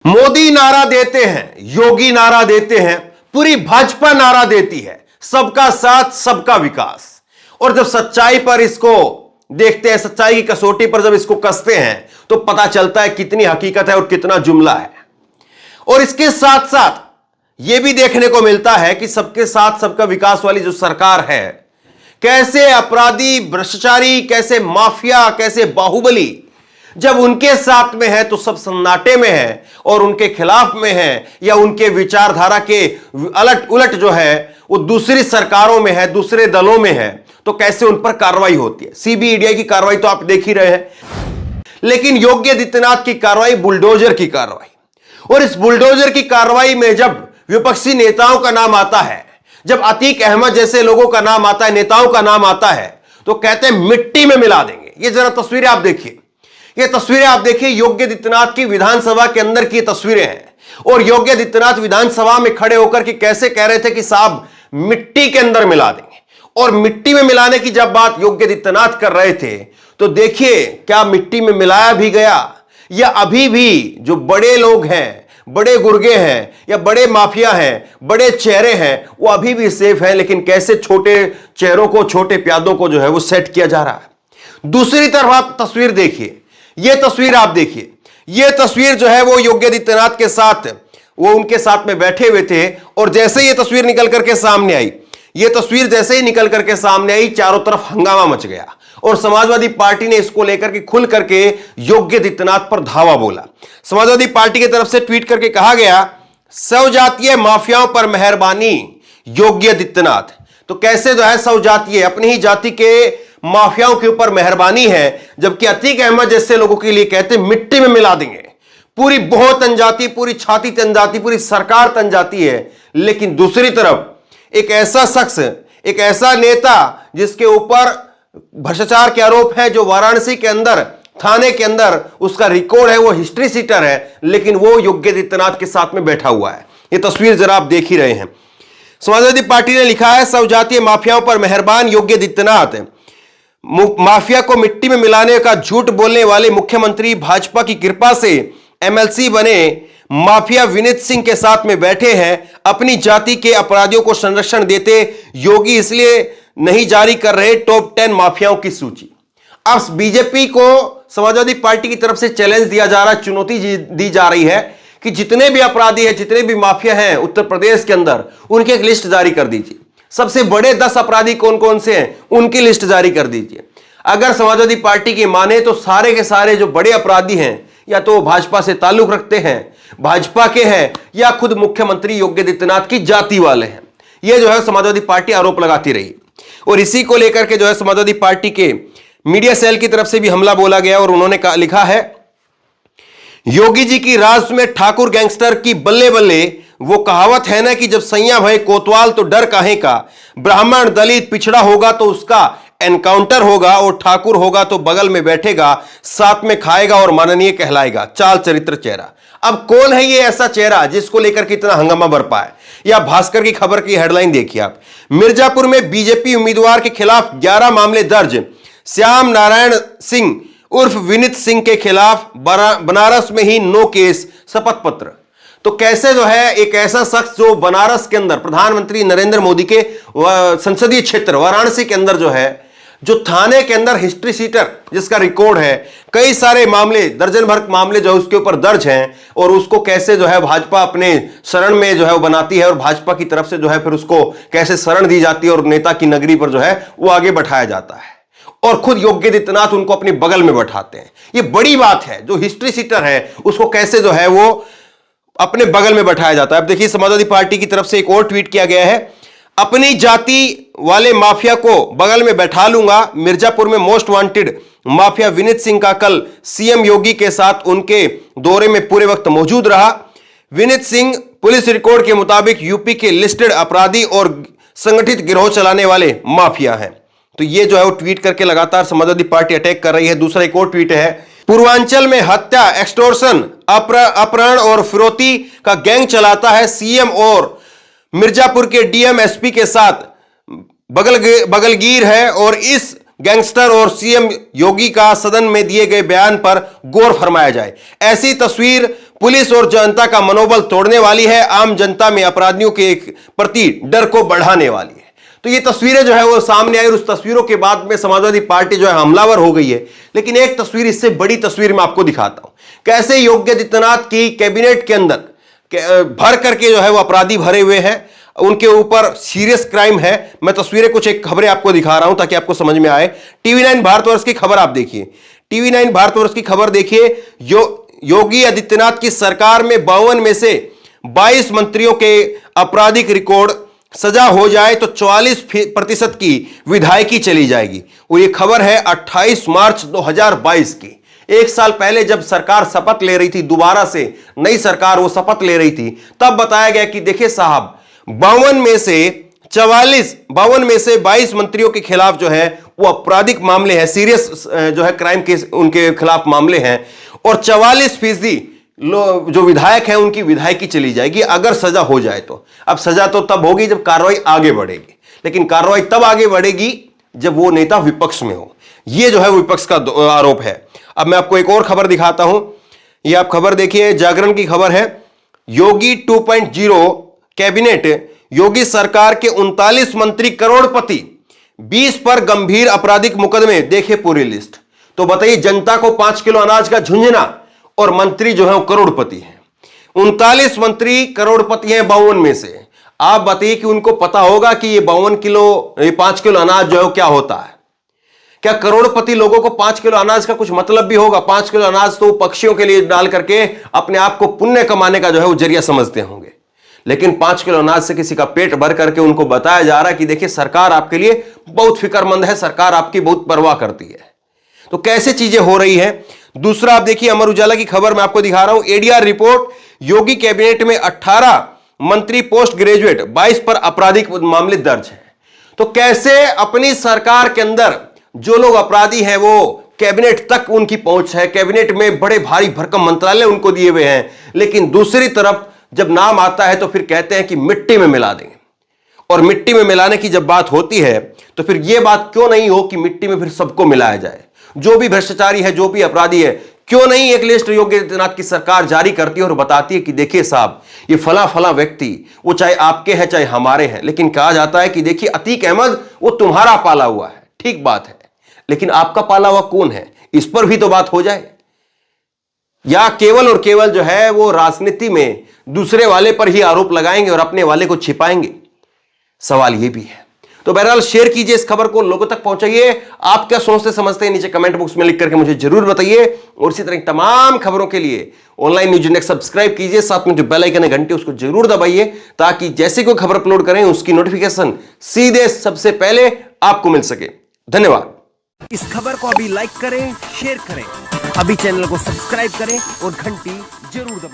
मोदी नारा देते हैं, योगी नारा देते हैं, पूरी भाजपा नारा देती है, सबका साथ सबका विकास। और जब सच्चाई पर इसको देखते हैं, सच्चाई की कसौटी पर जब इसको कसते हैं तो पता चलता है कितनी हकीकत है और कितना जुमला है। और इसके साथ साथ यह भी देखने को मिलता है कि सबके साथ सबका विकास वाली जो सरकार है, कैसे अपराधी, भ्रष्टाचारी, कैसे माफिया, कैसे बाहुबली जब उनके साथ में है तो सब सन्नाटे में है, और उनके खिलाफ में है या उनके विचारधारा के उलट जो है वो दूसरी सरकारों में है, दूसरे दलों में है, तो कैसे उन पर कार्रवाई होती है। सीबीआई की कार्रवाई तो आप देख ही रहे हैं, लेकिन योगी आदित्यनाथ की कार्रवाई बुलडोजर की कार्रवाई। और इस बुलडोजर की कार्रवाई में जब विपक्षी नेताओं का नाम आता है, जब अतीक अहमद जैसे लोगों का नाम आता है, नेताओं का नाम आता है, तो कहते हैं मिट्टी में मिला देंगे। ये जरा तस्वीरें आप देखिए, ये तस्वीरें आप देखिए, योगी आदित्यनाथ की विधानसभा के अंदर की तस्वीरें हैं। और योगी आदित्यनाथ विधानसभा में खड़े होकर के कैसे कह रहे थे कि साहब मिट्टी के अंदर मिला देंगे। और मिट्टी में मिलाने की जब बात योगी आदित्यनाथ कर रहे थे तो देखिए क्या मिट्टी में मिलाया भी गया, या अभी भी जो बड़े लोग हैं, बड़े गुर्गे हैं या बड़े माफिया हैं, बड़े चेहरे हैं, वो अभी भी सेफ हैं, लेकिन कैसे छोटे चेहरों को, छोटे प्यादों को जो है वो सेट किया जा रहा है। दूसरी तरफ आप तस्वीर देखिए, ये तस्वीर आप देखिए, ये तस्वीर जो है वो योगी आदित्यनाथ के साथ, वो उनके साथ में बैठे हुए थे। और जैसे ये तस्वीर निकल करके सामने आई, ये तस्वीर जैसे ही निकल करके सामने आई, चारों तरफ हंगामा मच गया। और समाजवादी पार्टी ने इसको लेकर के खुल करके योगी आदित्यनाथ पर धावा बोला। समाजवादी पार्टी की तरफ से ट्वीट करके कहा गया, स्वजातीय माफियाओं पर मेहरबानी योगी आदित्यनाथ। तो कैसे जो है स्वजातीय, अपनी ही जाति के माफियाओं के ऊपर मेहरबानी है, जबकि अतीक अहमद जैसे लोगों के लिए कहते मिट्टी में मिला देंगे। पूरी बहुत तन जाती, पूरी छाती तन जाती, पूरी सरकार तन जाती है। लेकिन दूसरी तरफ एक ऐसा शख्स, एक ऐसा नेता जिसके ऊपर भ्रष्टाचार के आरोप है, जो वाराणसी के अंदर थाने के अंदर उसका रिकॉर्ड है, वो हिस्ट्री सीटर है, लेकिन वो योगी आदित्यनाथ के साथ में बैठा हुआ है। ये तस्वीर जरा आप देख ही रहे हैं। समाजवादी पार्टी ने लिखा है, स्वजातीय माफियाओं पर मेहरबान योगी आदित्यनाथ। माफिया को मिट्टी में मिलाने का झूठ बोलने वाले मुख्यमंत्री भाजपा की कृपा से एमएलसी बने माफिया विनीत सिंह के साथ में बैठे हैं। अपनी जाति के अपराधियों को संरक्षण देते योगी इसलिए नहीं जारी कर रहे टॉप 10 माफियाओं की सूची। अब बीजेपी को समाजवादी पार्टी की तरफ से चैलेंज दिया जा रहा है, चुनौती दी जा रही है कि जितने भी अपराधी हैं, जितने भी माफिया हैं उत्तर प्रदेश के अंदर, उनकी एक लिस्ट जारी कर दीजिए। सबसे बड़े 10 अपराधी कौन कौन से हैं, उनकी लिस्ट जारी कर दीजिए। अगर समाजवादी पार्टी की माने तो सारे के सारे जो बड़े अपराधी हैं, या तो भाजपा से ताल्लुक रखते हैं, भाजपा के हैं, या खुद मुख्यमंत्री योगी आदित्यनाथ की जाति वाले हैं। यह जो है समाजवादी पार्टी आरोप लगाती रही। और इसी को लेकर के जो है समाजवादी पार्टी के मीडिया सेल की तरफ से भी हमला बोला गया। और उन्होंने लिखा है, योगी जी की राज में ठाकुर गैंगस्टर की बल्ले बल्ले। वो कहावत है ना कि जब सैया भय कोतवाल तो डर काहे का। ब्राह्मण दलित पिछड़ा होगा तो उसका एनकाउंटर होगा, और ठाकुर होगा तो बगल में बैठेगा, साथ में खाएगा और माननीय कहलाएगा। चाल चरित्र चेहरा। अब कौन है ये ऐसा चेहरा जिसको लेकर कितना हंगामा बरपा है? या भास्कर की खबर की हेडलाइन देखिए आप, मिर्जापुर में बीजेपी उम्मीदवार के खिलाफ 11 मामले दर्ज। श्याम नारायण सिंह उर्फ विनीत सिंह के खिलाफ बनारस में ही नो केस, शपथ पत्र। तो कैसे जो है एक ऐसा शख्स जो बनारस के अंदर प्रधानमंत्री नरेंद्र मोदी के संसदीय क्षेत्र वाराणसी के अंदर जो है, जो थाने के अंदर हिस्ट्री सीटर जिसका रिकॉर्ड है, कई सारे मामले, दर्जन भर मामले जो उसके ऊपर दर्ज हैं, और उसको कैसे जो है भाजपा अपने शरण में जो है वो बनाती है, और भाजपा की तरफ से जो है फिर उसको कैसे शरण दी जाती है, और नेता की नगरी पर जो है वो आगे बैठाया जाता है, और खुद योगी आदित्यनाथ उनको अपने बगल में बैठाते हैं। ये बड़ी बात है, जो हिस्ट्री सीटर है उसको कैसे जो है वो अपने बगल में बैठाया जाता है। अब देखिए समाजवादी पार्टी की तरफ से एक और ट्वीट किया गया है, अपनी जाति वाले माफिया को बगल में बैठा लूंगा। मिर्जापुर में most wanted mafia Vineet Singh का कल सीएम योगी के साथ उनके दौरे में पूरे वक्त मौजूद रहा। विनीत सिंह पुलिस रिकॉर्ड के मुताबिक यूपी के लिस्टेड अपराधी और संगठित गिरोह चलाने वाले माफिया हैं। तो ये जो है वो ट्वीट करके लगातार समाजवादी पार्टी अटैक कर रही है। दूसरा एक और ट्वीट है, पूर्वांचल में हत्या, एक्सटॉर्शन, अपहरण और फिरौती का गैंग चलाता है सीएम, और मिर्जापुर के डीएम एसपी के साथ बगलगीर है। और इस गैंगस्टर और सीएम योगी का सदन में दिए गए बयान पर गौर फरमाया जाए। ऐसी तस्वीर पुलिस और जनता का मनोबल तोड़ने वाली है, आम जनता में अपराधियों के प्रति डर को बढ़ाने वाली है। तो ये तस्वीरें जो है वो सामने आई और उस तस्वीरों के बाद में समाजवादी पार्टी जो है हमलावर हो गई है। लेकिन एक तस्वीर, इससे बड़ी तस्वीर मैं आपको दिखाता हूं, कैसे योगी आदित्यनाथ की कैबिनेट के अंदर भर करके जो है वो अपराधी भरे हुए हैं, उनके ऊपर सीरियस क्राइम है। मैं तस्वीरें कुछ एक खबरें आपको दिखा रहा हूं ताकि आपको समझ में आए। टीवी9 भारतवर्ष की खबर आप देखिए, टीवी9 भारतवर्ष की खबर देखिए। योगी आदित्यनाथ की सरकार में 52 में से 22 मंत्रियों के आपराधिक रिकॉर्ड, सजा हो जाए तो 44% की विधायकी चली जाएगी। और यह खबर है 28 मार्च 2022 की। एक साल पहले जब सरकार शपथ ले रही थी, दोबारा से नई सरकार वो शपथ ले रही थी, तब बताया गया कि देखिए साहब 52 में से 22 मंत्रियों के खिलाफ जो है वो आपराधिक मामले हैं, सीरियस जो है क्राइम के उनके खिलाफ मामले हैं, और 44% जो विधायक हैं उनकी विधायकी चली जाएगी अगर सजा हो जाए तो। अब सजा तो तब होगी जब कार्रवाई आगे बढ़ेगी, लेकिन कार्रवाई तब आगे बढ़ेगी जब वो नेता विपक्ष में हो। ये जो है विपक्ष का आरोप है। अब मैं आपको एक और खबर दिखाता हूं, ये आप खबर देखिए, जागरण की खबर है। योगी 2.0 कैबिनेट, योगी सरकार के 39 मंत्री करोड़पति, 20 पर गंभीर आपराधिक मुकदमे, देखे पूरी लिस्ट। तो बताइए, जनता को 5 किलो अनाज का झुंझुना और मंत्री जो है वो करोड़पति हैं। 39 मंत्री करोड़पति हैं 52 में से। आप बताइए कि उनको पता होगा कि ये 5 किलो अनाज जो है क्या होता है? क्या करोड़पति लोगों को 5 किलो अनाज का कुछ मतलब भी होगा? 5 किलो अनाज तो पक्षियों के लिए डाल करके अपने आप को पुण्य कमाने का जो है वो जरिया समझते होंगे, लेकिन 5 किलो अनाज से किसी का पेट भर करके उनको बताया जा रहा है कि देखिए सरकार आपके लिए बहुत फिक्रमंद है, सरकार आपकी बहुत परवाह करती है। तो कैसे चीजें हो रही है। दूसरा आप देखिए, अमर उजाला की खबर मैं आपको दिखा रहा हूं, एडीआर रिपोर्ट, योगी कैबिनेट में 18 मंत्री पोस्ट ग्रेजुएट, 22 पर आपराधिक मामले दर्ज हैं। तो कैसे अपनी सरकार के अंदर जो लोग अपराधी हैं वो कैबिनेट तक उनकी पहुंच है, कैबिनेट में बड़े भारी भरकम मंत्रालय उनको दिए हुए हैं, लेकिन दूसरी तरफ जब नाम आता है तो फिर कहते हैं कि मिट्टी में मिला देंगे। और मिट्टी में मिलाने की जब बात होती है तो फिर यह बात क्यों नहीं हो कि मिट्टी में फिर सबको मिलाया जाए, जो भी भ्रष्टाचारी है, जो भी अपराधी है, क्यों नहीं एक लिस्ट योगी आदित्यनाथ की सरकार जारी करती है और बताती है कि देखिए साहब ये फला फला व्यक्ति, वो चाहे आपके हैं चाहे हमारे हैं, लेकिन कहा जाता है कि देखिए अतीक अहमद वो तुम्हारा पाला हुआ है, ठीक बात है, लेकिन आपका पाला हुआ कौन है, इस पर भी तो बात हो जाए। या केवल और केवल जो है वो राजनीति में दूसरे वाले पर ही आरोप लगाएंगे और अपने वाले को छिपाएंगे, सवाल ये भी है। तो बहरहाल शेयर कीजिए इस खबर को, लोगों तक पहुंचाइए। आप क्या सोचते समझते हैं नीचे कमेंट बॉक्स में लिख करके मुझे जरूर बताइए। और इसी तरह तमाम खबरों के लिए ऑनलाइन न्यूज इंडेक्स सब्सक्राइब कीजिए, साथ में जो बेल आइकन है घंटे उसको जरूर दबाइए, ताकि जैसे कोई खबर अपलोड करें उसकी नोटिफिकेशन सीधे सबसे पहले आपको मिल सके। धन्यवाद। इस खबर को अभी लाइक करें, शेयर करें, अभी चैनल को सब्सक्राइब करें और घंटी जरूर दबाएं।